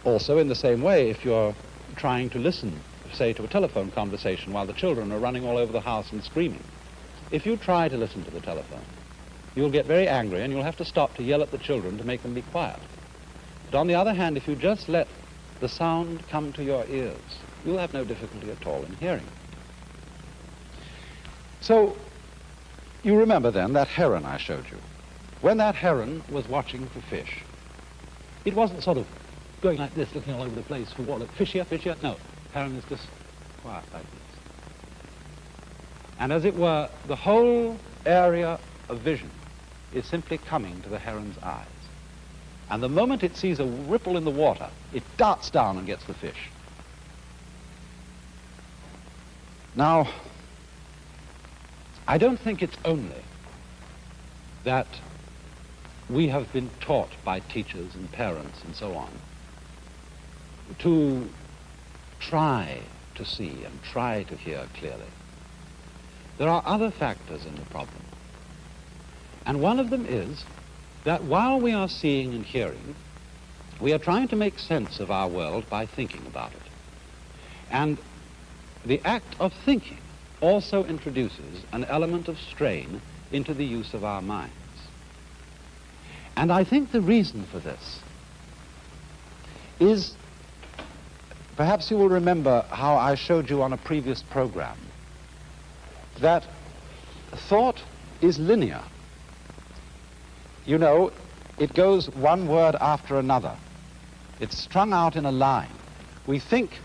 Also, in the same way, if you're trying to listen, say, to a telephone conversation while the children are running all over the house and screaming, if you try to listen to the telephone, you'll get very angry and you'll have to stop to yell at the children to make them be quiet. But on the other hand, if you just let the sound come to your ears, you'll have no difficulty at all in hearing. So, you remember then that heron I showed you. When that heron was watching for fish, it wasn't sort of going like this, looking all over the place for what, fish here, fish here. No, heron is just quiet like this. And as it were, the whole area of vision is simply coming to the heron's eyes. And the moment it sees a ripple in the water, it darts down and gets the fish. Now, I don't think it's only that we have been taught by teachers and parents and so on to try to see and try to hear clearly. There are other factors in the problem. And one of them is that while we are seeing and hearing, we are trying to make sense of our world by thinking about it. And the act of thinking also introduces an element of strain into the use of our minds. And I think the reason for this is, perhaps you will remember how I showed you on a previous program, that thought is linear. You know, it goes one word after another. It's strung out in a line. We think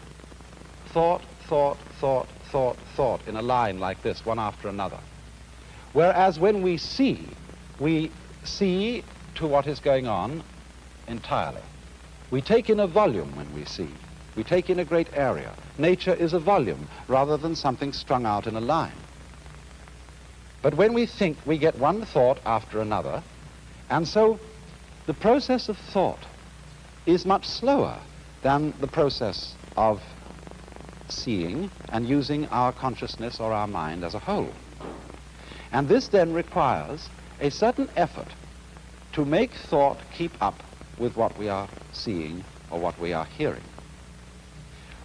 thought, thought, thought, thought, thought in a line like this, one after another. Whereas when we see to what is going on entirely. We take in a volume when we see. We take in a great area. Nature is a volume rather than something strung out in a line. But when we think, we get one thought after another, and so the process of thought is much slower than the process of seeing and using our consciousness or our mind as a whole. And this then requires a certain effort to make thought keep up with what we are seeing or what we are hearing.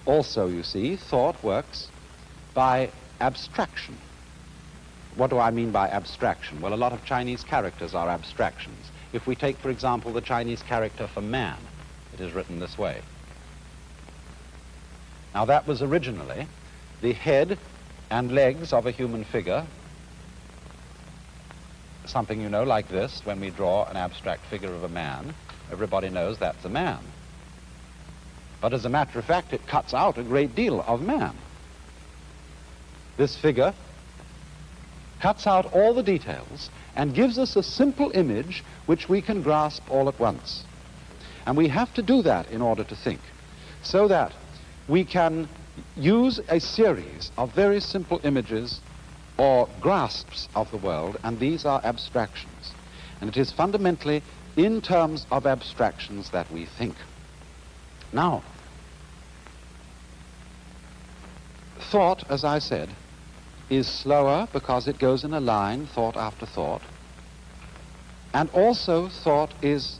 Also, you see, thought works by abstraction. What do I mean by abstraction? Well, a lot of Chinese characters are abstractions. If we take, for example, the Chinese character for man, it is written this way. Now, that was originally the head and legs of a human figure, something, you know, like this. When we draw an abstract figure of a man, everybody knows that's a man. But as a matter of fact, it cuts out a great deal of man. This figure cuts out all the details and gives us a simple image which we can grasp all at once. And we have to do that in order to think, so that we can use a series of very simple images or grasps of the world, and these are abstractions. And it is fundamentally in terms of abstractions that we think. Now, thought, as I said, is slower because it goes in a line, thought after thought. And also thought is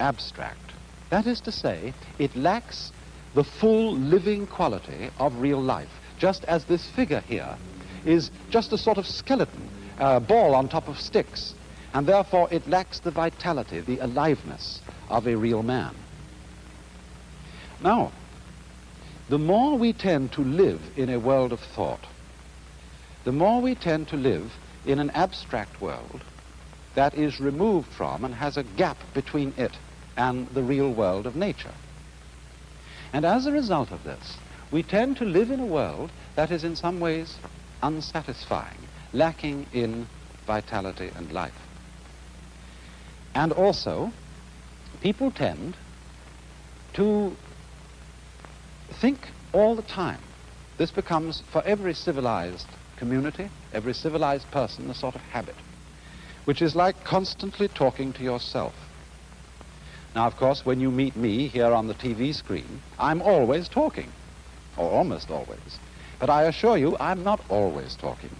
abstract. That is to say, it lacks the full living quality of real life, just as this figure here is just a sort of skeleton, ball on top of sticks, and therefore it lacks the vitality, the aliveness of a real man. Now, the more we tend to live in a world of thought, the more we tend to live in an abstract world that is removed from and has a gap between it and the real world of nature. And as a result of this, we tend to live in a world that is in some ways unsatisfying, lacking in vitality and life. And also, people tend to think all the time. This becomes, for every civilized community, every civilized person, a sort of habit, which is like constantly talking to yourself. Now, of course, when you meet me here on the TV screen, I'm always talking, or almost always. But I assure you, I'm not always talking.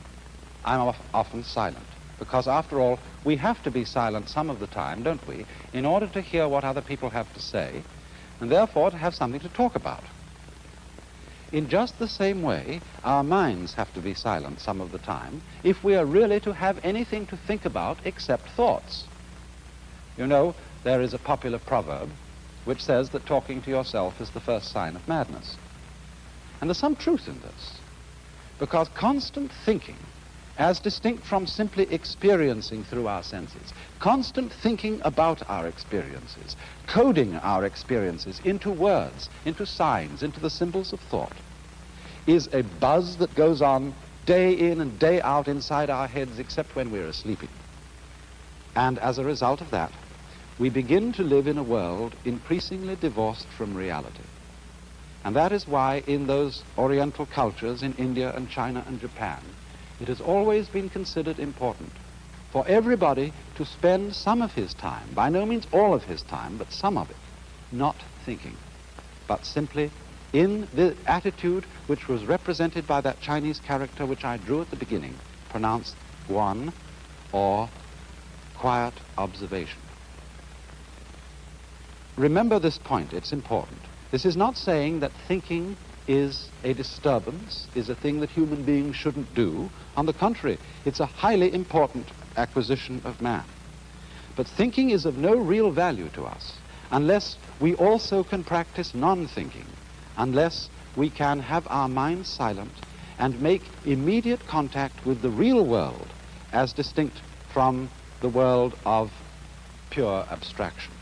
I'm often silent, because after all, we have to be silent some of the time, don't we, in order to hear what other people have to say, and therefore to have something to talk about. In just the same way, our minds have to be silent some of the time if we are really to have anything to think about except thoughts. You know, there is a popular proverb which says that talking to yourself is the first sign of madness. And there's some truth in this, because constant thinking, as distinct from simply experiencing through our senses, constant thinking about our experiences, coding our experiences into words, into signs, into the symbols of thought, is a buzz that goes on day in and day out inside our heads except when we're asleep. And as a result of that, we begin to live in a world increasingly divorced from reality. And that is why in those Oriental cultures in India and China and Japan, it has always been considered important for everybody to spend some of his time, by no means all of his time, but some of it, not thinking, but simply in the attitude which was represented by that Chinese character which I drew at the beginning, pronounced guan, or quiet observation. Remember this point, it's important. This is not saying that thinking is a disturbance, is a thing that human beings shouldn't do. On the contrary, it's a highly important acquisition of man. But thinking is of no real value to us unless we also can practice non-thinking, unless we can have our minds silent and make immediate contact with the real world as distinct from the world of pure abstraction.